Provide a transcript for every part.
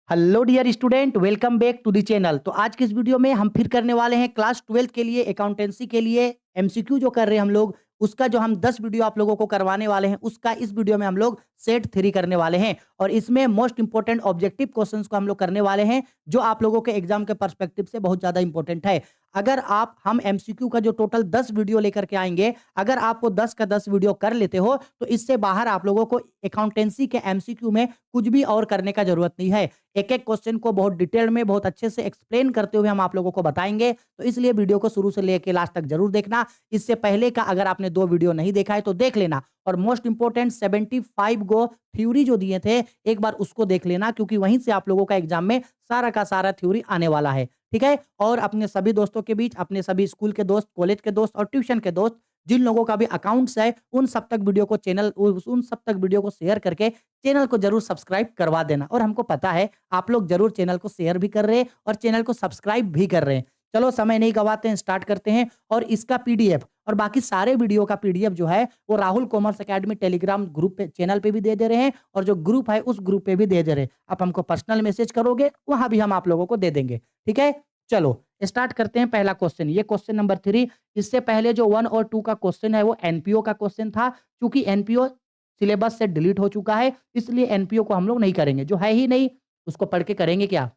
Hello dear student, welcome back to the channel. तो आज की इस वीडियो में हम फिर करने वाले हैं क्लास 12 के लिए अकाउंटेंसी के लिए एमसीक्यू जो कर रहे हैं हम लोग, उसका जो हम 10 वीडियो आप लोगों को करवाने वाले हैं, उसका इस वीडियो में हम लोग सेट 3 करने वाले हैं। और इसमें मोस्ट इंपोर्टेंट ऑब्जेक्टिव क्वेश्चंस को हम लोग करने वाले हैं, जो आप लोगों के एग्जाम के पर्सपेक्टिव से बहुत ज्यादा इंपॉर्टेंट है। अगर हम एमसीक्यू का जो टोटल 10 वीडियो लेकर के आएंगे, अगर आप वो 10 का 10 वीडियो कर लेते हो, तो इससे बाहर आप लोगों को अकाउंटेंसी के एमसीक्यू में कुछ भी और करने का जरूरत नहीं है। एक एक क्वेश्चन को बहुत डिटेल में, बहुत अच्छे से एक्सप्लेन करते हुए हम आप लोगों को बताएंगे, तो इसलिए वीडियो को शुरू से लेकर लास्ट तक जरूर देखना। इससे पहले का अगर आपने 2 वीडियो नहीं देखा है तो देख लेना। और मोस्ट इंपोर्टेंट 75 गो थ्योरी जो दिए थे, एक बार उसको देख लेना, क्योंकि वहीं से आप लोगों का एग्जाम में सारा का सारा थ्योरी आने वाला है। ठीक है। और अपने सभी दोस्तों के बीच, अपने सभी स्कूल के दोस्त, कॉलेज के दोस्त और ट्यूशन के दोस्त, जिन लोगों का भी अकाउंट्स है, उन सब तक वीडियो को शेयर करके चैनल को जरूर सब्सक्राइब करवा देना। और हमको पता है आप लोग जरूर चैनल को शेयर भी कर रहे हैं और चैनल को सब्सक्राइब भी कर रहे हैं। चलो समय नहीं गवाते हैं, स्टार्ट करते हैं। और इसका पीडीएफ और बाकी सारे वीडियो का पीडीएफ जो है वो Rahul commerce academy Telegram group पे, चैनल पे भी दे दे रहे हैं, और जो ग्रुप है उस ग्रुप पे भी दे दे रहे हैं। आप हमको पर्सनल मैसेज करोगे, वहां भी हम आप लोगों को दे देंगे। ठीक है। चलो स्टार्ट करते हैं। पहला क्वेश्चन, ये क्वेश्चन नंबर 3। इससे पहले जो 1 और 2 का क्वेश्चन है वो एनपीओ का क्वेश्चन था। क्योंकि एनपीओ सिलेबस से डिलीट हो चुका है, इसलिए एनपीओ को हम लोग नहीं करेंगे। जो है ही नहीं, उसको पढ़ के करेंगे क्या।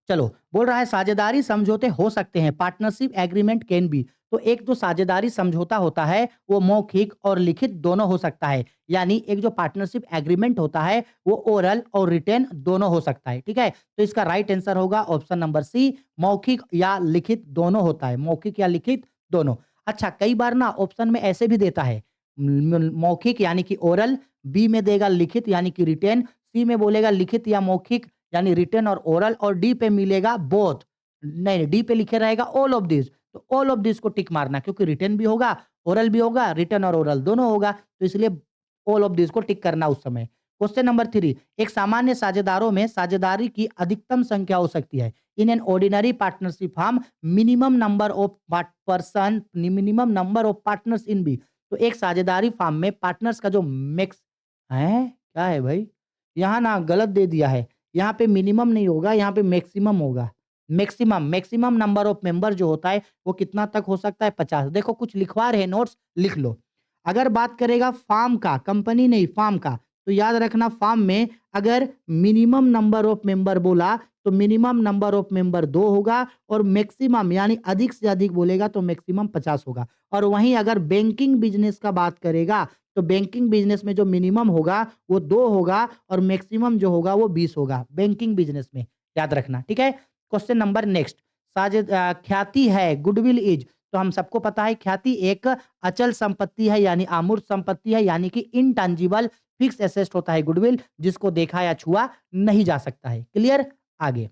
चलो, बोल रहा है साझेदारी समझौते हो सकते हैं, पार्टनरशिप एग्रीमेंट कैन बी। तो एक जो साझेदारी समझौता होता है वो मौखिक और लिखित दोनों हो सकता है। यानी एक जो पार्टनरशिप एग्रीमेंट होता है वो ओरल और रिटेन दोनों हो सकता है। ठीक है। तो इसका राइट आंसर होगा ऑप्शन नंबर सी, मौखिक या लिखित दोनों होता है। मौखिक या लिखित दोनों। अच्छा, कई बार ना ऑप्शन में ऐसे भी देता है, मौखिक यानी कि ओरल, बी में देगा लिखित यानी कि रिटेन, सी में बोलेगा लिखित या मौखिक यानी रिटन और ओरल, और डी पे मिलेगा बोथ। नहीं, डी पे लिखे रहेगा ऑल ऑफ दिस। तो ऑल ऑफ दिस को टिक मारना, क्योंकि रिटन भी होगा, ओरल भी होगा, रिटन और ओरल दोनों होगा, तो इसलिए ऑल ऑफ दिस को टिक करना उस समय। क्वेश्चन नंबर 3, एक सामान्य साझेदारों में साझेदारी की अधिकतम संख्या हो सकती है। In an ordinary partnership firm minimum number of partners in be. तो एक साझेदारी फार्म में पार्टनर्स का जो मैक्स है, क्या है भाई, यहाँ ना गलत दे दिया है। यहाँ पे मिनिमम नहीं होगा, यहाँ पे मैक्सिमम होगा। मैक्सिमम नंबर ऑफ मेंबर जो होता है वो कितना तक हो सकता है, 50। देखो कुछ लिखवा रहे नोट्स, लिख लो। अगर बात करेगा फार्म का, कंपनी नहीं फार्म का, तो याद रखना फार्म में अगर मिनिमम नंबर ऑफ मेंबर बोला तो मिनिमम नंबर ऑफ मेंबर 2 होगा, और मैक्सिमम यानी अधिक से अधिक बोलेगा तो मैक्सिमम 50 होगा। और वहीं अगर बैंकिंग बिजनेस का बात करेगा तो बैंकिंग बिजनेस में जो मिनिमम होगा वो 2 होगा, और मैक्सिमम जो होगा वो 20 होगा बैंकिंग बिजनेस में। याद रखना। ठीक है। क्वेश्चन नंबर नेक्स्ट, ख्याति है, गुडविल इज। तो हम सबको पता है ख्याति एक अचल संपत्ति है, यानी अमूर्त संपत्ति है, यानी कि इनटैंजिबल फिक्स एसेट होता है गुडविल, जिसको देखा या छुआ नहीं जा सकता है। क्लियर। आगे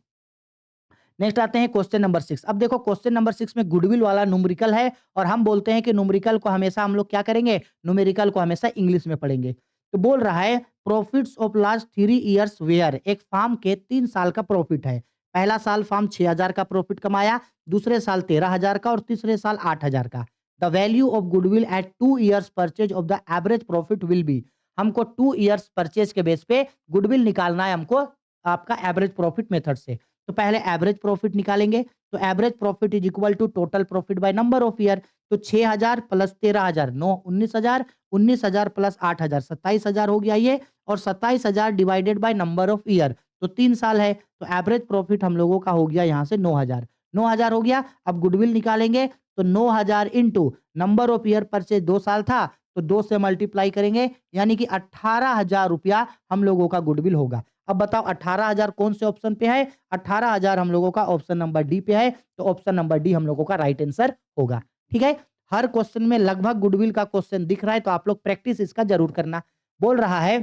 नेक्स्ट आते हैं क्वेश्चन नंबर 6। अब देखो क्वेश्चन नंबर 6 में गुडविल वाला न्यूमेरिकल है, और हम बोलते हैं कि न्यूमेरिकल को हमेशा हम लोग क्या करेंगे, न्यूमेरिकल को हमेशा इंग्लिश में पढ़ेंगे। तो बोल रहा है profits of last 3 years were. एक फार्म के 3 साल का प्रॉफिट है। पहला साल फार्म 6000 का प्रॉफिट कमाया, दूसरे साल 13000 का, और तीसरे साल 8000 का। The value of goodwill at 2 years purchase of the average profit will be. हमको 2 इयर्स परचेज के बेस पे गुडविल निकालना है हमको, आपका एवरेज प्रॉफिट मेथड से। तो पहले एवरेज प्रॉफिट निकालेंगे। तो average profit is equal to total profit by number of year. तो 6000 प्लस 13000 9 19000, 19000 प्लस 8000 27000 हो गया ये, और 27000 divided by number of year, तो 3 साल है। तो एवरेज प्रॉफिट हम लोगों का हो गया यहाँ से 9000 हो गया। अब गुडविल निकालेंगे, तो 9000 into number of year purchase 2 साल था, तो 2 से मल्टीप्लाई करेंगे, यानी कि 18000 रुपया हम लोगों का गुडविल होगा। अब बताओ 18000 कौन से ऑप्शन पे है, 18000 हम लोगों का ऑप्शन नंबर डी पे है, तो ऑप्शन नंबर डी हम लोगों का राइट आंसर होगा। ठीक है। हर क्वेश्चन में लगभग गुडविल का क्वेश्चन दिख रहा है, तो आप लोग प्रैक्टिस इसका जरूर करना। बोल रहा है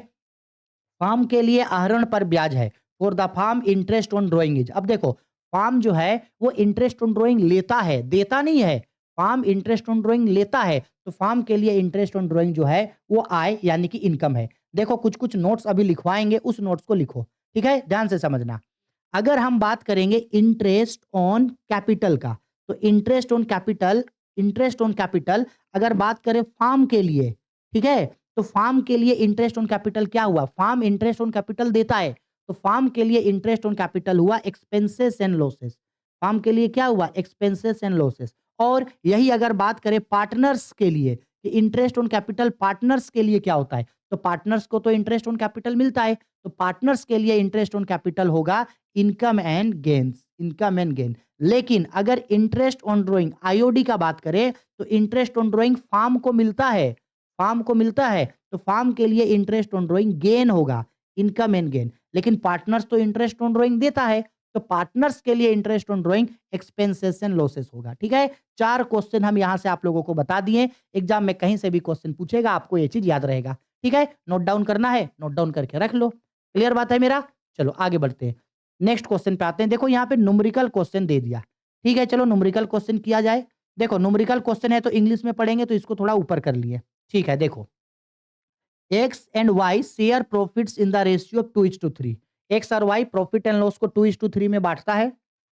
फार्म के लिए आहरण पर ब्याज है, for the firm interest on drawing is. अब देखो फार्म जो है वो इंटरेस्ट ऑन ड्रॉइंग लेता है, देता नहीं है। फार्म इंटरेस्ट ऑन ड्रॉइंग लेता है, तो फार्म के लिए इंटरेस्ट ऑन ड्रॉइंग जो है वो आय यानी कि इनकम है। देखो कुछ कुछ नोट्स अभी लिखवाएंगे, उस नोट्स को लिखो। ठीक है, ध्यान से समझना। अगर हम बात करेंगे इंटरेस्ट ऑन कैपिटल का, तो इंटरेस्ट ऑन कैपिटल अगर बात करें फार्म के लिए, ठीक है, तो फार्म के लिए इंटरेस्ट ऑन कैपिटल क्या हुआ, फार्म इंटरेस्ट ऑन कैपिटल देता है, तो फार्म के लिए इंटरेस्ट ऑन कैपिटल हुआ एक्सपेंसेस एंड लॉसेस। फार्म के लिए क्या हुआ? Expenses and losses. और यही अगर बात करें पार्टनर्स के लिए कि इंटरेस्ट ऑन कैपिटल पार्टनर्स के लिए क्या होता है, तो पार्टनर्स को तो इंटरेस्ट ऑन कैपिटल मिलता है, तो पार्टनर्स के लिए इंटरेस्ट ऑन कैपिटल होगा income and gains, income and gain. लेकिन अगर इंटरेस्ट ऑन ड्रॉइंग आईओडी का बात करें तो इंटरेस्ट ऑन ड्रॉइंग फार्म को मिलता है, फार्म को मिलता है, तो फार्म के लिए इंटरेस्ट ऑन ड्रॉइंग गेन होगा, इनकम एंड गेन। लेकिन पार्टनर्स तो इंटरेस्ट ऑन ड्रॉइंग देता है, तो पार्टनर्स के लिए interest on drawing expenses and losses होगा। ठीक है, 4 क्वेश्चन हम यहां से आप लोगों को बता दिए। एग्जाम में कहीं से भी क्वेश्चन पूछेगा आपको ये चीज याद रहेगा। ठीक है, नोट डाउन करना है, नोट डाउन करके रख लो। क्लियर बात है मेरा? चलो आगे बढ़ते हैं, नेक्स्ट क्वेश्चन पे आते हैं। देखो यहाँ पे न्यूमेरिकल क्वेश्चन दे दिया। ठीक है, चलो न्यूमेरिकल क्वेश्चन किया जाए। देखो न्यूमेरिकल क्वेश्चन है तो इंग्लिश में पढ़ेंगे, तो इसको थोड़ा ऊपर कर लिए। ठीक है, देखो X and Y share profits in the ratio of 2:3। X और वाई प्रॉफिट एंड लॉस को 2:3 में बांटता है।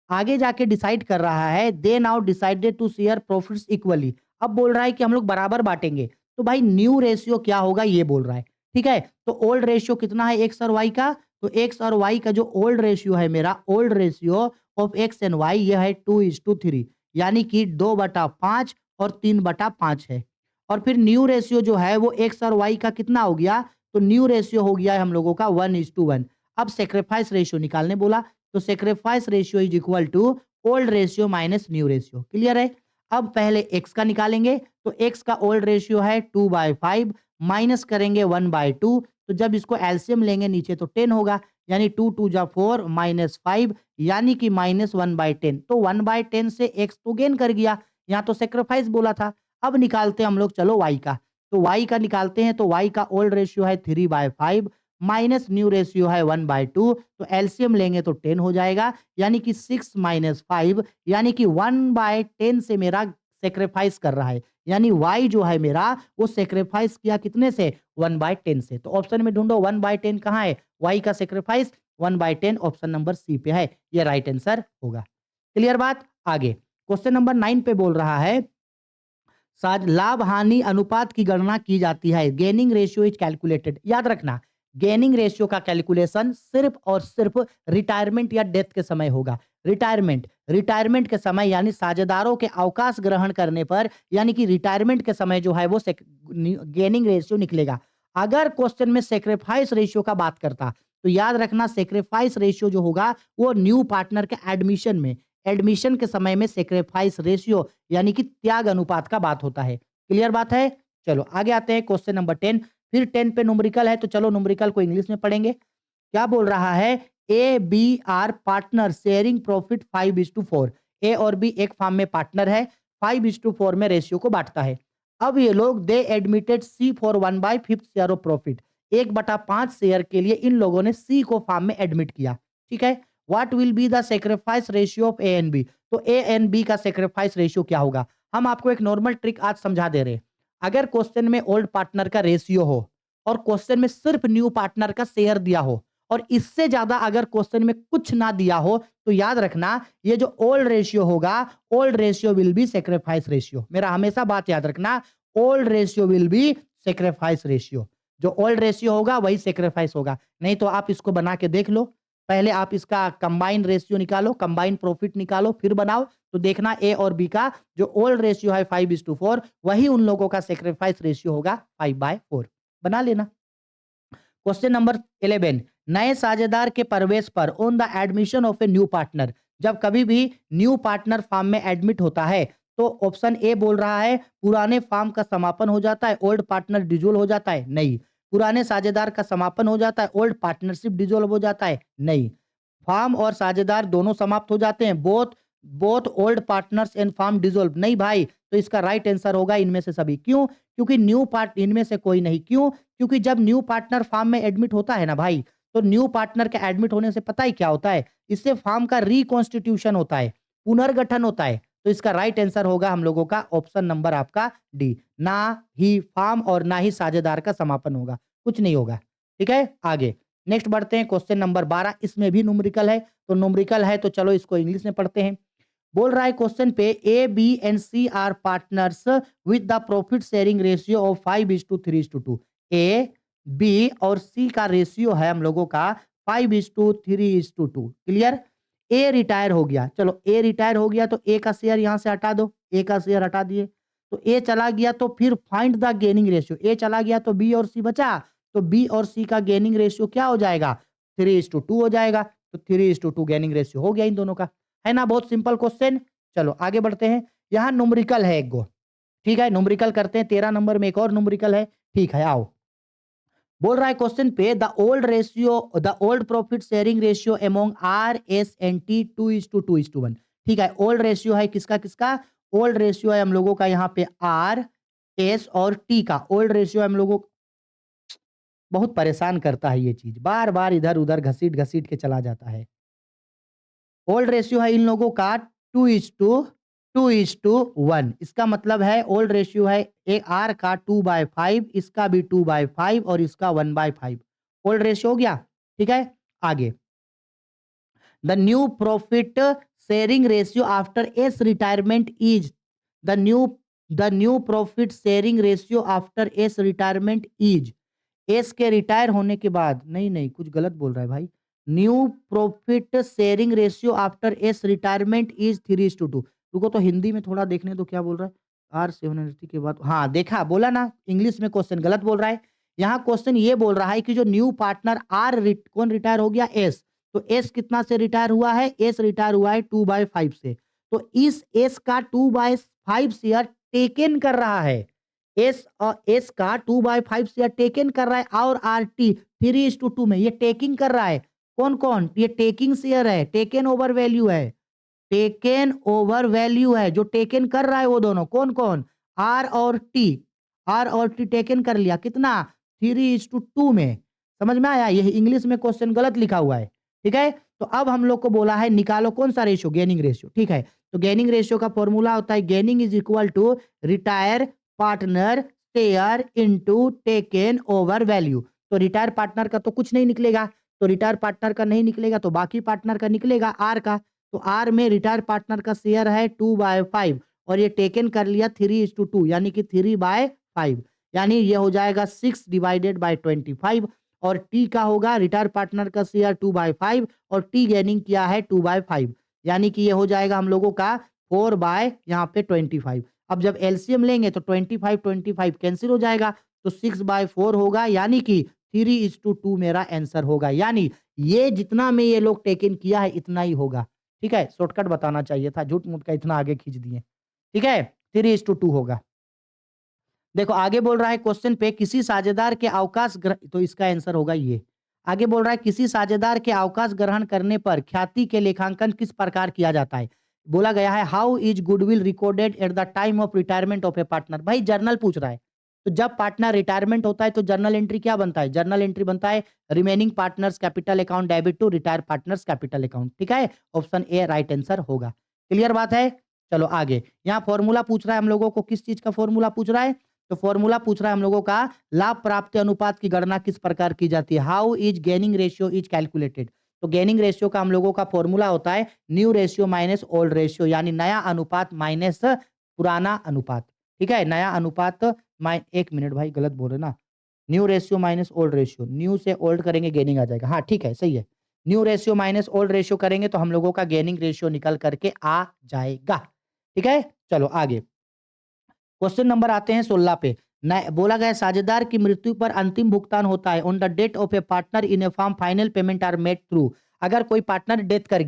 आगे जाके डिसाइड कर रहा है they now decided to share profits equally. अब बोल रहा है कि हम लोग बराबर बांटेंगे, तो भाई न्यू रेशियो क्या होगा ये बोल रहा है। ठीक है, तो ओल्ड रेशियो कितना है एक्स और वाई का, तो एक्स और वाई का जो ओल्ड रेशियो है मेरा, old ratio of X and Y ये है 2:3, यानी कि 2/5 और 3/5 है। और फिर न्यू रेशियो जो है वो एक्स और वाई का कितना हो गया, तो न्यू रेशियो हो गया है हम लोगों का 1:1। अब सेक्रीफाइस रेशियो निकालने बोला, तो sacrifice ratio is equal to old ratio minus new ratio. Clear है? अब पहले एक्स का निकालेंगे, तो एक्स का ओल्ड रेशियो है 2/5 माइनस करेंगे 1/2, तो जब इसको एलसीएम लेंगे नीचे तो 10 होगा, यानी 2×2 = 4 -5 यानी कि -1/10। तो 1/10 से एक्स तो गेन कर गया, यहाँ तो सेक्रीफाइस बोला था। अब निकालते हैं हम लोग, चलो y का, तो y का निकालते हैं, तो y का ओल्ड रेशियो है 3/5 माइनस न्यू रेशियो है 1/2, तो एलसीएम लेंगे तो 10 हो जाएगा, यानी कि 6 - 5 यानी कि 1/10 से मेरा सेक्रीफाइस कर रहा है, यानी y जो है मेरा वो सेक्रीफाइस किया कितने से, 1/10 से। तो ऑप्शन में ढूंढो 1/10 कहाँ है, y का सेक्रीफाइस 1/10 ऑप्शन नंबर सी पे है, ये राइट आंसर होगा। क्लियर बात? आगे क्वेश्चन नंबर 9 पे बोल रहा है साज लाभ हानि अनुपात की गणना की जाती है, गेनिंग रेशियो इज कैलकुलेटेड। याद रखना, गेनिंग रेशियो का कैलकुलेशन सिर्फ और सिर्फ रिटायरमेंट या डेथ के समय होगा। रिटायरमेंट, रिटायरमेंट के समय यानी साझेदारों के अवकाश ग्रहण करने पर, यानी कि रिटायरमेंट के समय जो है वो गेनिंग रेशियो निकलेगा। अगर क्वेश्चन में सेक्रीफाइस रेशियो का बात करता, तो याद रखना सेक्रीफाइस रेशियो जो होगा वो न्यू पार्टनर के एडमिशन में, एडमिशन के समय में सेक्रीफाइस रेशियो यानी कि त्याग अनुपात का बात होता है। क्लियर बात है? चलो आगे आते हैं क्वेश्चन नंबर 10। फिर 10 पे न्यूमेरिकल है, तो चलो न्यूमेरिकल को इंग्लिश में पढ़ेंगे। क्या बोल रहा है, A B are partner sharing profit 5:4। A और बी एक फार्म में पार्टनर है, 5:4 में रेशियो को बांटता है। अब ये लोग they admitted C for 1/5 share of profit. 1/5 share के लिए इन लोगों ने सी को फार्म में एडमिट किया। ठीक है, what will be the sacrifice ratio of A and B. तो ए एंड बी का सेक्रीफाइस रेशियो क्या होगा? हम आपको एक नॉर्मल ट्रिक आज समझा दे रहे हैं। अगर क्वेश्चन में ओल्ड पार्टनर का रेशियो हो और क्वेश्चन में सिर्फ न्यू पार्टनर का शेयर दिया हो और इससे ज्यादा अगर क्वेश्चन में कुछ ना दिया हो, तो याद रखना ये जो ओल्ड रेशियो होगा, old ratio will be sacrifice ratio. मेरा हमेशा बात याद रखना, old ratio will be sacrifice ratio. जो ओल्ड रेशियो होगा वही सेक्रीफाइस होगा। नहीं तो आप इसको बना के देख लो, पहले आप इसका कंबाइन रेशियो निकालो, कंबाइन प्रॉफिट निकालो, फिर बनाओ, तो देखना ए और बी का जो ओल्ड रेशियो है 5:4 वही उन लोगों का सेक्रीफाइस रेशियो होगा 5/4। बना लेना। क्वेश्चन नंबर 11, नए साझेदार के प्रवेश पर on the admission of a new partner. जब कभी भी न्यू पार्टनर फार्म में एडमिट होता है, तो ऑप्शन ए बोल रहा है पुराने फार्म का समापन हो जाता है, ओल्ड पार्टनर डिजोल्व हो जाता है, नहीं। पुराने साझेदार का समापन हो जाता है, ओल्ड पार्टनरशिप डिजोल्व हो जाता है, नहीं। फार्म और साझेदार दोनों समाप्त हो जाते हैं, both both old partners and firm dissolve, नहीं भाई। तो इसका राइट आंसर होगा इनमें से सभी। क्यों? क्योंकि न्यू पार्ट इनमें से कोई नहीं। क्यों? क्योंकि जब न्यू पार्टनर फार्म में एडमिट होता है ना भाई, तो न्यू पार्टनर के एडमिट होने से पता ही क्या होता है, इससे फार्म का रिकॉन्स्टिट्यूशन होता है, पुनर्गठन होता है। तो इसका राइट आंसर होगा हम लोगों का ऑप्शन नंबर आपका डी, ना ही फार्म और ना ही साझेदार का समापन होगा, कुछ नहीं होगा। ठीक है, आगे नेक्स्ट बढ़ते हैं क्वेश्चन नंबर 12। इसमें भी न्यूमेरिकल है, तो न्यूमेरिकल है तो चलो इसको इंग्लिश में पढ़ते हैं। बोल रहा है क्वेश्चन पे A B and C are partners with the profit sharing ratio of 5:3:2। A B और सी का रेशियो है हम लोगों का 5:3:2। क्लियर? ए रिटायर हो गया, चलो ए रिटायर हो गया तो ए का शेयर यहां से हटा दो, ए का शेयर हटा दिए, तो ए चला गया तो फिर फाइंड द गेनिंग रेशियो, ए चला गया तो बी और सी बचा, तो बी और सी का गेनिंग रेशियो क्या हो जाएगा? 3:2 हो जाएगा, तो 3:2 गेनिंग रेशियो हो गया इन दोनों का, है ना? बहुत सिंपल क्वेश्चन। चलो आगे बढ़ते हैं, यहाँ न्यूमेरिकल है एक गो, ठीक है, न्यूमेरिकल करते हैं, 13 नंबर में एक और न्यूमेरिकल है, ठीक है, आओ। बोल रहा है क्वेश्चन पे, the old profit sharing ratio among R S N T 2:2:1। ठीक है, ओल्ड रेशियो है किसका किसका? ओल्ड रेशियो है हम लोगों का यहाँ पे आर एस और टी का ओल्ड रेशियो हम लोगों, बहुत परेशान करता है ये चीज, बार बार इधर उधर घसीट घसीट के चला जाता है। ओल्ड रेशियो है इन लोगों का 2:1। इसका मतलब है ओल्ड रेशियो है एक आर का 2/5, इसका भी 2/5 और इसका 1/5। ओल्ड रेशियो हो गया, ठीक है। आगे, the new profit sharing ratio after S retirement is the new profit sharing ratio after S retirement is, S के रिटायर होने के बाद, नहीं नहीं कुछ गलत बोल रहा है भाई, new profit sharing ratio after S retirement is 3:2। रुको तो हिंदी में थोड़ा देखने तो क्या बोल रहा है, आर 780 के बाद, हाँ देखा, बोला ना इंग्लिश में क्वेश्चन गलत बोल रहा है। यहाँ क्वेश्चन ये बोल रहा है कि जो न्यू पार्टनर कौन रिटायर हो गया? एस, तो एस कितना से रिटायर हुआ है? एस रिटायर हुआ है 2/5 से, तो इस एस का 2/5 शेयर टेकन कर रहा है, एस का 2/5 शेयर टेकन कर रहा है, और आर टी 3:2 में ये टेकिंग कर रहा है। कौन कौन? ये टेकिंग शेयर है, टेकन ओवर वैल्यू है, टेकन ओवर वैल्यू है, जो टेकन कर रहा है वो दोनों कौन कौन? आर और टी, आर और टी टेकन कर लिया कितना? 3:2 में। समझ में आया? यही इंग्लिश में क्वेश्चन गलत लिखा हुआ है, ठीक है। तो अब हम लोग को बोला है निकालो कौन सा रेशियो? गेनिंग रेशियो, ठीक है। तो गेनिंग रेशियो का फॉर्मूला होता है gaining is equal to retire partner share into taken over value. तो रिटायर पार्टनर का तो कुछ नहीं निकलेगा, तो रिटायर पार्टनर का नहीं निकलेगा तो बाकी पार्टनर का निकलेगा, आर का। तो आर में रिटायर पार्टनर का शेयर है 2/5 और ये टेकन कर लिया 3:2 यानी कि 3/5, यानी ये हो जाएगा 6/25। और टी का होगा रिटायर पार्टनर का शेयर 2/5 और टी गेनिंग किया है 2/5, यानी कि ये हो जाएगा हम लोगों का 4 बाय यहाँ पे 25। अब जब एलसीएम लेंगे तो 25 कैंसिल हो जाएगा, तो 6/4 होगा, यानी कि 3:2 मेरा आंसर होगा, यानी ये जितना में ये लोग टेकन किया है इतना ही होगा, ठीक है। शॉर्टकट बताना चाहिए था, झूठ मूठ का इतना आगे खींच दिए, ठीक है। 3:2 होगा। देखो आगे बोल रहा है क्वेश्चन पे, किसी साझेदार के अवकाश तो इसका आंसर होगा ये। आगे बोल रहा है किसी साझेदार के अवकाश ग्रहण करने पर ख्याति के लेखांकन किस प्रकार किया जाता है? बोला गया है how is goodwill recorded at the time of retirement of a partner. भाई जर्नल पूछ रहा है, तो जब पार्टनर रिटायरमेंट होता है तो जर्नल एंट्री क्या बनता है? जर्नल एंट्री बनता है remaining partners capital account debit to retire partners capital account, ठीक है। ऑप्शन ए राइट आंसर होगा। क्लियर बात है? चलो आगे, यहाँ फॉर्मूला पूछ रहा है हम लोगों को, किस चीज का फॉर्मूला पूछ रहा है? तो फॉर्मूला पूछ रहा है हम लोगों का लाभ प्राप्ति अनुपात की गणना किस प्रकार की जाती है? How is gaining ratio is calculated. तो गेनिंग रेशियो का हम लोगों का फॉर्मूला होता है new ratio minus old ratio, यानी नया अनुपात माइनस पुराना अनुपात, ठीक है। नया अनुपात एक मिनट भाई गलत बोल रहे ना, new ratio minus old ratio, new से ओल्ड करेंगे गेनिंग आ जाएगा, हाँ ठीक है सही है। New ratio minus old ratio करेंगे तो हम लोगों का गेनिंग रेशियो निकल करके आ जाएगा, ठीक है। चलो आगे, क्वेश्चन नंबर आते हैं 16 पे। बोला गया साझेदार की मृत्यु पर अंतिम भुगतान होता है on the date of a partner in a form final payment are made through. अगर कोई पार्टनर डेथ कर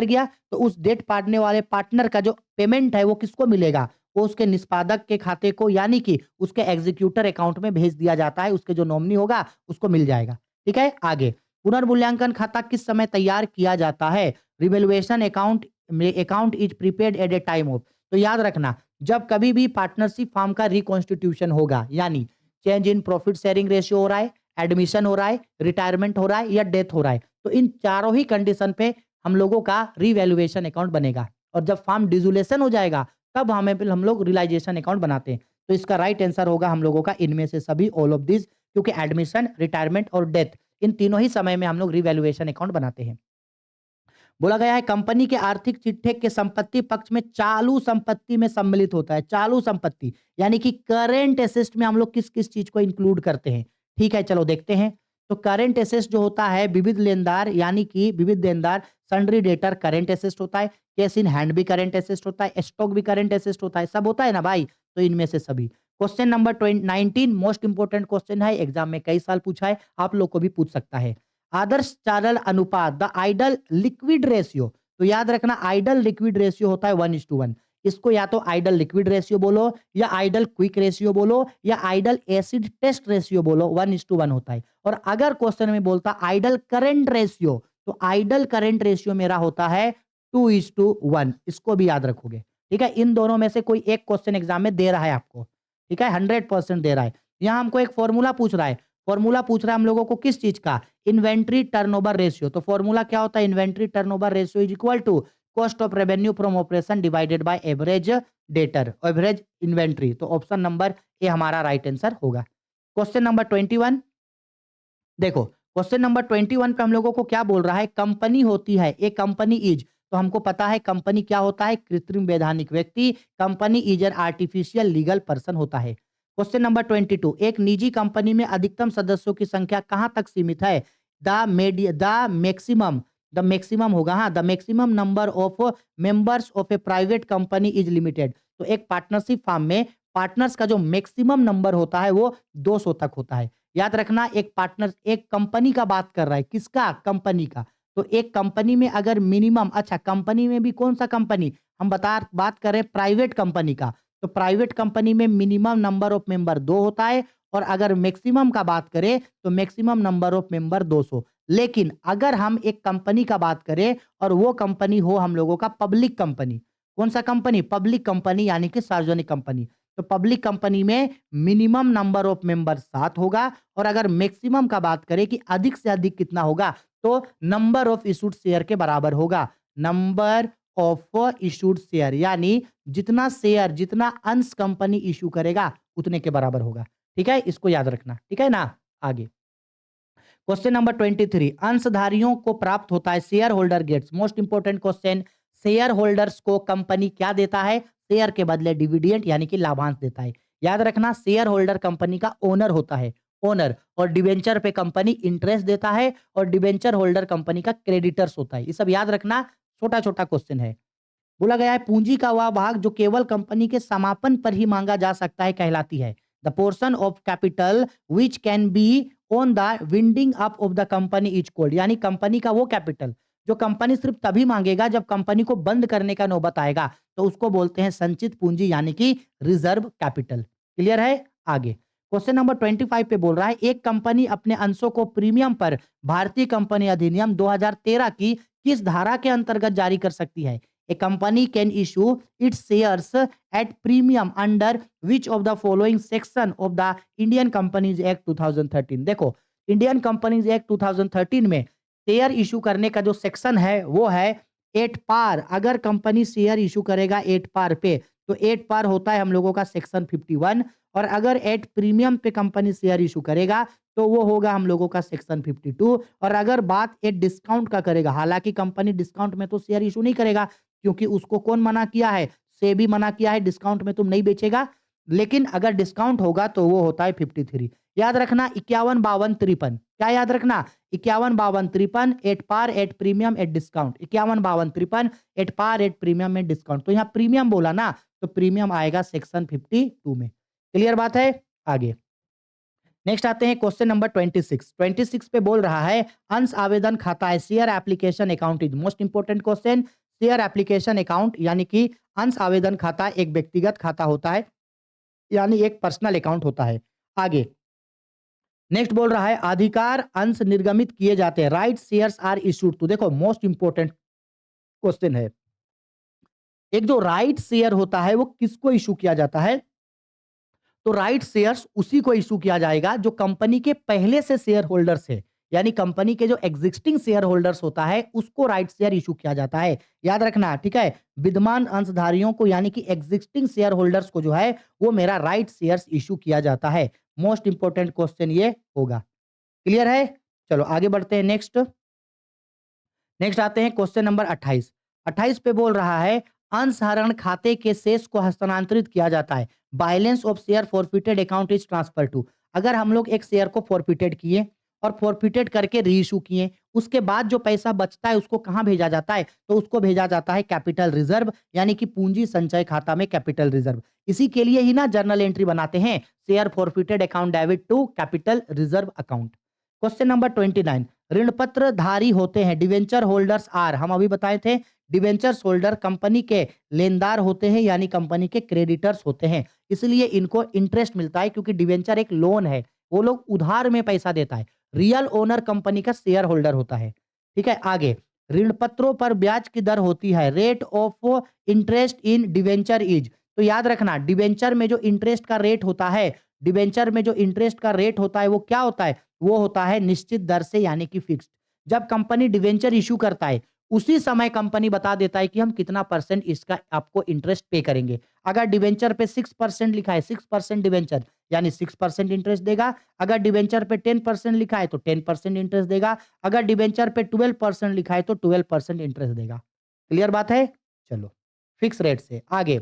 गया तो उस डेट पाड़ने वाले पार्टनर का जो पेमेंट है वो किसको मिलेगा? वो उसके निष्पादक के खाते को, यानी कि उसके एग्जीक्यूटर अकाउंट में भेज दिया जाता है, उसके जो नॉमिनी होगा उसको मिल जाएगा, ठीक है। आगे, पुनर्मूल्यांकन खाता किस समय तैयार किया जाता है? Revaluation account is prepared at a time of. तो याद रखना, जब कभी भी पार्टनरशिप फॉर्म का रिकॉन्स्टिट्यूशन होगा, यानी change in profit sharing ratio हो रहा है, एडमिशन हो रहा है, रिटायरमेंट हो रहा है या डेथ हो रहा है, तो इन चारों ही कंडीशन पे हम लोगों का रिवैल्यूएशन अकाउंट बनेगा। और जब फॉर्म डिसोल्यूशन हो जाएगा तब हम लोग रियलाइजेशन अकाउंट बनाते हैं। तो इसका राइट आंसर होगा हम लोगों का इनमें से सभी, ऑल ऑफ दिस, क्योंकि एडमिशन, रिटायरमेंट और डेथ इन तीनों ही समय में हम लोग रिवैल्यूएशन अकाउंट बनाते हैं। बोला गया है कंपनी के आर्थिक चिट्ठे के संपत्ति पक्ष में चालू संपत्ति में सम्मिलित होता है। चालू संपत्ति यानी कि करेंट एसेट में हम लोग किस किस चीज को इंक्लूड करते हैं, ठीक है। चलो देखते हैं, तो करंट एसेट्स जो होता है विविध लेनदार यानी कि विविध देनदार, सन्ड्री डेटर करंट एसेट्स होता है, कैश इन हैंड भी करंट एसेट्स होता है, स्टॉक भी करंट एसेट्स होता है, सब होता है ना भाई। तो इनमें से सभी। Question number 19 most important question है, एग्जाम में कई साल पूछा है, आप लोग को भी पूछ सकता है। आदर्श चालल अनुपात द आइडल लिक्विड रेशियो। तो याद रखना आइडल लिक्विड रेशियो होता है 1:1। इसको या तो आइडल लिक्विड रेशियो बोलो या आइडल क्विक रेशियो बोलो या आइडल एसिड टेस्ट रेशियो बोलो, 1:1 होता है। और अगर क्वेश्चन में बोलता आइडल करंट रेशियो, तो आइडल करंट रेशियो मेरा होता है 2:1। इसको भी याद रखोगे। ठीक है, इन दोनों में से कोई एक क्वेश्चन एग्जाम में दे रहा है आपको। ठीक है, 100% दे रहा है। यहां हमको एक फॉर्मूला पूछ रहा है। फॉर्मूला पूछ रहा है हम लोगों को किस चीज का? Inventory turnover ratio. तो फॉर्मूला क्या होता है? Inventory turnover ratio is equal to cost of revenue from operation divided by average debtor, average inventory. तो ऑप्शन नंबर ए हमारा राइट आंसर होगा। क्वेश्चन नंबर 21 देखो, क्वेश्चन नंबर 21 पे हम लोगों को क्या बोल रहा है? कंपनी होती है, ए कंपनी इज। तो हमको पता है कंपनी क्या होता है? कृत्रिम वैधानिक व्यक्ति। Company is an artificial legal person होता है। क्वेश्चन नंबर 22 एक निजी कंपनी में अधिकतम सदस्यों की संख्या कहां तक सीमित है? द मैक्सिमम होगा, हाँ, the maximum number of members of A private company is limited. तो एक पार्टनरशिप फर्म में पार्टनर्स का जो मैक्सिमम नंबर होता है वो 200 तक होता है। याद रखना, एक पार्टनर एक कंपनी का बात कर रहा है, किसका? कंपनी का। तो एक कंपनी में अगर मिनिमम, अच्छा कंपनी में भी कौन सा कंपनी हम बात कर रहे हैं? प्राइवेट कंपनी का। तो प्राइवेट कंपनी में मिनिमम नंबर ऑफ मेंबर 2 होता है, और अगर मैक्सिमम का बात करें तो मैक्सिमम नंबर ऑफ मेंबर 200। लेकिन अगर हम एक कंपनी का बात करें और वो कंपनी हो हम लोगों का पब्लिक कंपनी, कौन सा कंपनी? पब्लिक कंपनी यानी कि सार्वजनिक कंपनी। तो पब्लिक कंपनी में मिनिमम नंबर ऑफ मेंबर 7 होगा, और अगर मैक्सिमम का बात करें कि अधिक से अधिक कितना होगा, तो नंबर ऑफ इशूड शेयर के बराबर होगा। नंबर ऑफ इशूड शेयर यानी जितना शेयर, जितना अंश कंपनी इशू करेगा उतने के बराबर होगा। ठीक है, इसको याद रखना। ठीक है ना, आगे क्वेश्चन नंबर 23 अंशधारियों को प्राप्त होता है, share holder gets. Most important question, share holders को कंपनी क्या देता है? शेयर के बदले डिविडेंड यानी कि लाभांश देता है। याद रखना, शेयर होल्डर कंपनी का ओनर होता है, ओनर। और डिवेंचर पे कंपनी इंटरेस्ट देता है, और डिवेंचर होल्डर कंपनी का क्रेडिटर्स होता है। ये सब याद रखना, छोटा छोटा क्वेश्चन है। बोला गया है पूंजी का वह भाग जो केवल कंपनी के समापन पर ही मांगा जा सकता है कहलाती है the portion of capital which can be on the winding up of the company is called. यानी कंपनी का वो कैपिटल जो कंपनी सिर्फ तभी मांगेगा जब कंपनी को बंद करने का नौबत आएगा, तो उसको बोलते हैं संचित पूंजी यानी कि रिजर्व कैपिटल। क्लियर है, आगे क्वेश्चन नंबर 25 पे बोल रहा है एक कंपनी अपने अंशों को प्रीमियम पर भारतीय कंपनी अधिनियम 2013 की किस धारा के अंतर्गत जारी कर सकती है? A company can issue its shares at premium under which of the following section of the Indian Companies Act 2013। देखो, इंडियन कंपनीज एक्ट 2013 में शेयर इशू करने का जो सेक्शन है वो है 8 पार। अगर कंपनी शेयर इशू करेगा 8 पार पे, तो 8 पार होता है हम लोगों का सेक्शन 51। और अगर एट प्रीमियम पे कंपनी शेयर इशू करेगा तो वो होगा हम लोगों का सेक्शन 52। और अगर बात एट डिस्काउंट का करेगा, हालांकि कंपनी डिस्काउंट में तो शेयर इशू नहीं करेगा, क्योंकि उसको कौन मना किया है? सेबी मना किया है, डिस्काउंट में तुम नहीं बेचेगा। लेकिन अगर डिस्काउंट होगा तो वो होता है 53। याद रखना 51, 52, 53। क्या याद रखना? 51, 52, 53 at par, at premium, at discount. 51, 52, 53 at par, at premium, at discount. तो यहाँ प्रीमियम बोला ना, तो प्रीमियम आएगा सेक्शन 52 में। क्लियर बात है, आगे नेक्स्ट आते हैं क्वेश्चन नंबर 26। 26 पे बोल रहा है अंश आवेदन खाता है, share application account is most important question. Share application account यानी कि अंश आवेदन खाता एक व्यक्तिगत खाता होता है, यानी एक पर्सनल अकाउंट होता है। आगे नेक्स्ट बोल रहा है अधिकार अंश निर्गमित किए जाते हैं, राइट शेयर्स आर इशूड। तो देखो मोस्ट इंपोर्टेंट क्वेश्चन है, एक जो राइट शेयर होता है वो किसको इशू किया जाता है? तो राइट शेयर्स उसी को इशू किया जाएगा जो कंपनी के पहले से शेयर होल्डर्स है, यानी कंपनी के जो एग्जिस्टिंग शेयर होल्डर्स होता है उसको राइट शेयर इशू किया जाता है। याद रखना, ठीक है, विद्यमान अंशधारियों को यानी कि एग्जिस्टिंग शेयर होल्डर्स को जो है वो मेरा राइट शेयर्स इशू किया जाता है। मोस्ट इंपोर्टेंट क्वेश्चन ये होगा। क्लियर है, चलो आगे बढ़ते हैं। नेक्स्ट नेक्स्ट आते हैं क्वेश्चन नंबर 28। 28 पे बोल रहा है अंशहरण खाते के शेष को हस्तांतरित किया जाता है, balance of share forfeited account is transfer to. अगर हम लोग एक शेयर को फॉरफिटेड किए और फॉरफिटेड करके री इशू किए। उसके बाद जो पैसा बचता है उसको कहाँ भेजा जाता है? तो उसको भेजा जाता है कैपिटल रिजर्व, यानी कि पूंजी संचय खाता में कैपिटल रिजर्व। इसी के लिए ही ना जर्नल एंट्री बनाते हैं, share forfeited account debit to capital reserve account. Question number 29, ऋण पत्र धारी होते हैं, डिवेंचर होल्डर्स आर, हम अभी बताए थे डिवेंचर्स होल्डर कंपनी के लेनदार होते हैं, यानी कंपनी के क्रेडिटर्स होते हैं, इसलिए इनको इंटरेस्ट मिलता है क्योंकि डिवेंचर एक लोन है, वो लोग उधार में पैसा देता है। रियल ओनर कंपनी का शेयर होल्डर होता है। ठीक है, आगे ऋण पत्रों पर ब्याज की दर होती है, rate of interest in debenture is, तो याद रखना डिवेंचर में जो इंटरेस्ट का रेट होता है, डिवेंचर में जो इंटरेस्ट का रेट होता है वो क्या होता है? वो होता है निश्चित दर से, यानी कि फिक्स्ड। जब कंपनी डिवेंचर इशू करता है उसी समय कंपनी बता देता है कि हम कितना परसेंट इसका आपको इंटरेस्ट पे करेंगे। अगर डिवेंचर पे 6% लिखा है, 6% डिवेंचर यानी 6% इंटरेस्ट देगा। अगर डिवेंचर पे 10% लिखा है तो 10% इंटरेस्ट देगा। अगर डिवेंचर पे 12% लिखा है तो 12% इंटरेस्ट देगा। क्लियर बात है? चलो, फिक्स रेट से आगे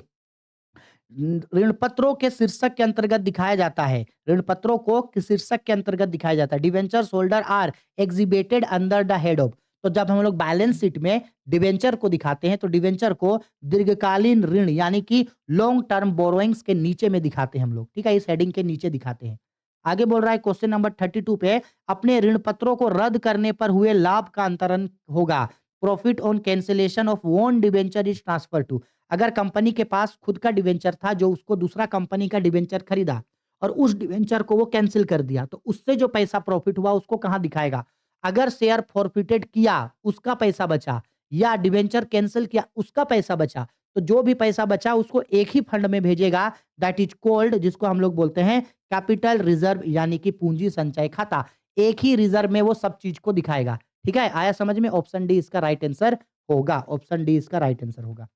ऋण पत्रों के शीर्षक के अंतर्गत दिखाया जाता है, ऋण पत्रों को किस शीर्षक के अंतर्गत दिखाया जाता है? Debentures holder are exhibited under the head of, तो जब हम लोग बैलेंस शीट में डिवेंचर को दिखाते हैं तो डिवेंचर को दीर्घकालीन ऋण यानी कि लॉन्ग टर्म बोरोइंग्स के नीचे में दिखाते हैं हम लोग, ठीक है, इस हेडिंग के नीचे दिखाते हैं। आगे बोल रहा है क्वेश्चन नंबर 32 पे, अपने ऋण पत्रों को रद्द करने पर हुए लाभ का अंतरण होगा, profit on cancellation of own debenture is transfer to, अगर कंपनी के पास खुद का डिवेंचर था जो उसको दूसरा कंपनी का डिवेंचर खरीदा और उस डिवेंचर को वो कैंसिल कर दिया, तो उससे जो पैसा प्रॉफिट हुआ उसको कहां दिखाएगा? अगर शेयर फॉरफिटेड किया उसका पैसा बचा, या डिवेंचर कैंसिल किया उसका पैसा बचा, तो जो भी पैसा बचा उसको एक ही फंड में भेजेगा, दैट इज कॉल्ड, जिसको हम लोग बोलते हैं कैपिटल रिजर्व, यानी कि पूंजी संचय खाता। एक ही रिजर्व में वो सब चीज को दिखाएगा। ठीक है, आया समझ में? ऑप्शन डी इसका राइट आंसर होगा, ऑप्शन डी इसका राइट आंसर होगा।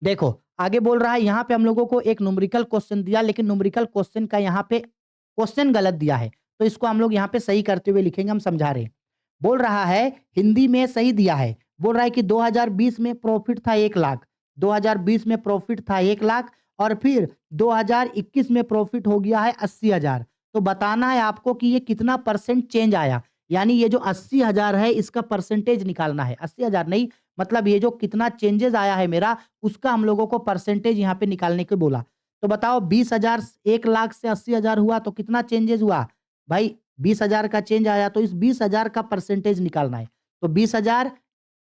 देखो आगे बोल रहा है, यहां पे हम लोगों को एक न्यूमेरिकल क्वेश्चन दिया, लेकिन न्यूमेरिकल क्वेश्चन का यहाँ पे क्वेश्चन गलत दिया है, तो इसको हम लोग यहाँ पे सही करते हुए लिखेंगे, हम समझा रहे हैं। बोल रहा है हिंदी में सही दिया है, बोल रहा है कि 2020 में प्रॉफिट था 1 लाख, 2020 में प्रॉफिट था 1 लाख, और फिर 2021 में प्रॉफिट हो गया है 80,000। तो बताना है आपको कि ये कितना परसेंट चेंज आया, यानी ये जो 80,000 है इसका परसेंटेज निकालना है, 80,000 नहीं, मतलब ये जो कितना चेंजेस आया है मेरा उसका हम लोगों को परसेंटेज यहाँ पे निकालने को बोला। तो बताओ 20,000 1 लाख से 80,000 हुआ तो कितना चेंजेस हुआ? भाई 20,000 का चेंज आया तो इस 20,000 का परसेंटेज निकालना है। तो 20,000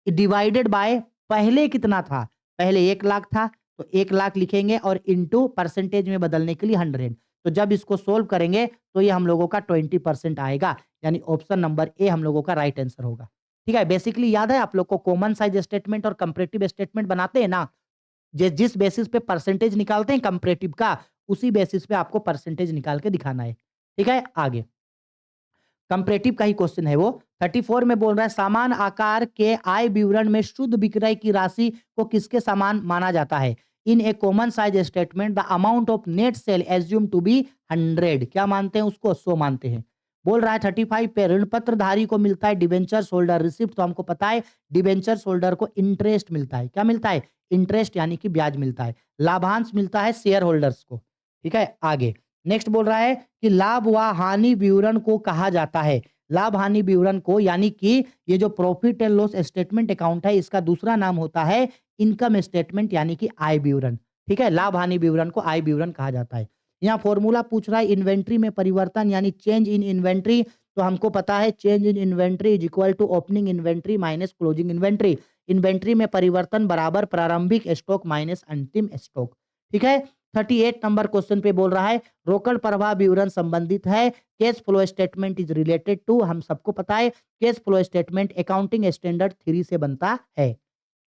डिवाइडेड बाय पहले कितना था? पहले 1 लाख था, तो 1 लाख लिखेंगे और इंटू परसेंटेज में बदलने के लिए 100। तो जब इसको सोल्व करेंगे तो ये हम लोगों का 20% आएगा, यानी ऑप्शन नंबर ए हम लोगों का राइट आंसर होगा। ठीक है, बेसिकली याद है आप लोग को कॉमन साइज स्टेटमेंट और कंपैरेटिव स्टेटमेंट बनाते हैं ना, जिस बेसिस पे परसेंटेज निकालते हैं कंपैरेटिव का, उसी बेसिस पे आपको परसेंटेज निकाल के दिखाना है। ठीक है, आगे कंपैरेटिव का ही क्वेश्चन है वो। 34 में बोल रहा है समान आकार के आय विवरण में शुद्ध विक्रय की राशि को किसके समान माना जाता है? In a common size statement the amount of net sale assume to be 100, क्या मानते हैं उसको? 100 मानते हैं। बोल रहा है 35 पे ऋण पत्रधारी को मिलता है डिबेंचर्स होल्डर रिसिप्ट, तो हमको पता है डिबेंचर्स होल्डर को इंटरेस्ट मिलता है। क्या मिलता है? इंटरेस्ट, यानी कि ब्याज मिलता है। लाभांश मिलता है शेयर होल्डर्स को। ठीक है, आगे नेक्स्ट बोल रहा है कि लाभ व हानि विवरण को कहा जाता है, लाभ हानि विवरण को, यानी कि ये जो profit and loss statement account है इसका दूसरा नाम होता है इनकम स्टेटमेंट, यानी कि आय विवरण। ठीक है, लाभ हानि विवरण को आय विवरण कहा जाता है। यहाँ फॉर्मूला पूछ रहा है इन्वेंट्री में परिवर्तन, यानी चेंज इन इन्वेंट्री, तो हमको पता है change in inventory is equal to opening inventory minus closing inventory. Inventory में परिवर्तन बराबर प्रारंभिक स्टॉक माइनस अंतिम स्टॉक। ठीक है, 38 नंबर क्वेश्चन पे बोल रहा है रोकड़ प्रवाह विवरण संबंधित है cash flow statement is related to, हम सबको पता है cash flow statement accounting standard 3 से बनता है।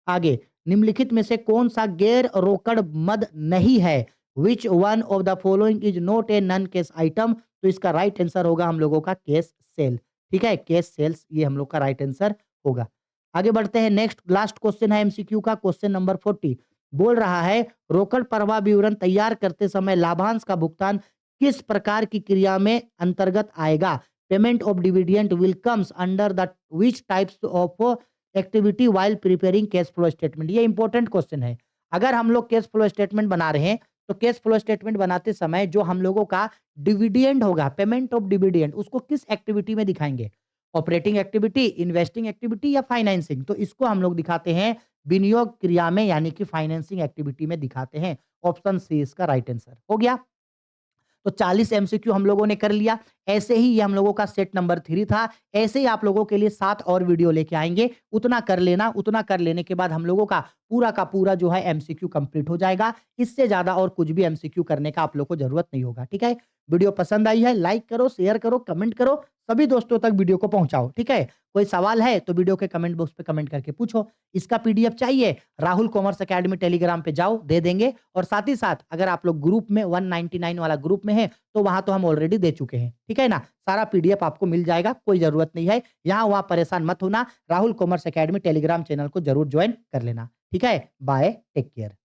आगे निम्नलिखित में से कौन सा गैर रोकड़ मद नहीं है? Which one of the following is not a non cash item, तो इसका राइट आंसर होगा हम लोगों का कैश सेल। ठीक है, कैश सेल्स ये हम लोग का राइट आंसर होगा। आगे बढ़ते हैं, नेक्स्ट लास्ट क्वेश्चन है एमसीक्यू का, क्वेश्चन नंबर 40 बोल रहा है रोकड़ प्रवाह विवरण तैयार करते समय लाभांश का भुगतान किस प्रकार की क्रिया में अंतर्गत आएगा? Payment of dividend will comes under the which types of activity while preparing cash flow statement, ये इंपॉर्टेंट क्वेश्चन है। अगर हम लोग कैश फ्लो स्टेटमेंट बना रहे हैं तो कैश फ्लो स्टेटमेंट बनाते समय जो हम लोगों का डिविडेंड होगा, पेमेंट ऑफ डिविडेंड, उसको किस एक्टिविटी में दिखाएंगे? ऑपरेटिंग एक्टिविटी, इन्वेस्टिंग एक्टिविटी या फाइनेंसिंग? तो इसको हम लोग दिखाते हैं विनियोग क्रिया में, यानी कि फाइनेंसिंग एक्टिविटी में दिखाते हैं। ऑप्शन सी इसका राइट आंसर हो गया। तो 40 एमसीक्यू हम लोगों ने कर लिया। ऐसे ही ये हम लोगों का सेट नंबर 3 था। ऐसे ही आप लोगों के लिए 7 और वीडियो लेके आएँगे। उतना कर लेना, उतना कर लेने के बाद हम लोगों का पूरा जो है एमसीक्यू कंप्लीट हो जाएगा। इससे ज़्यादा और कुछ भी एमसीक्यू करने का आप लोग को ज़रूरत नहीं होगा, ठीक है? वीडियो पसंद आई है, लाइक करो, शेयर करो, कमेंट करो, सभी दोस्तों तक वीडियो को पहुँचाओ, ठीक है? कोई सवाल है तो वीडियो के कमेंट बॉक्स पे कमेंट करके पूछो। इसका पीडीएफ चाहिए? राहुल कॉमर्स अकेडमी टेलीग्राम पे जाओ, दे देंगे। और साथ ही साथ अगर आप लोग ग्रुप में 199 वाला ग्रुप में हैं, तो वहाँ तो हम ऑलरेडी दे चुके हैं, ठीक है ना? सारा पीडीएफ आपको मिल जाएगा, कोई ज़रूरत नहीं है। यहाँ-वहाँ परेशान मत होना, Rahul commerce academy telegram channel को ज़रूर जॉइन कर लेना, ठीक है? Bye, take care.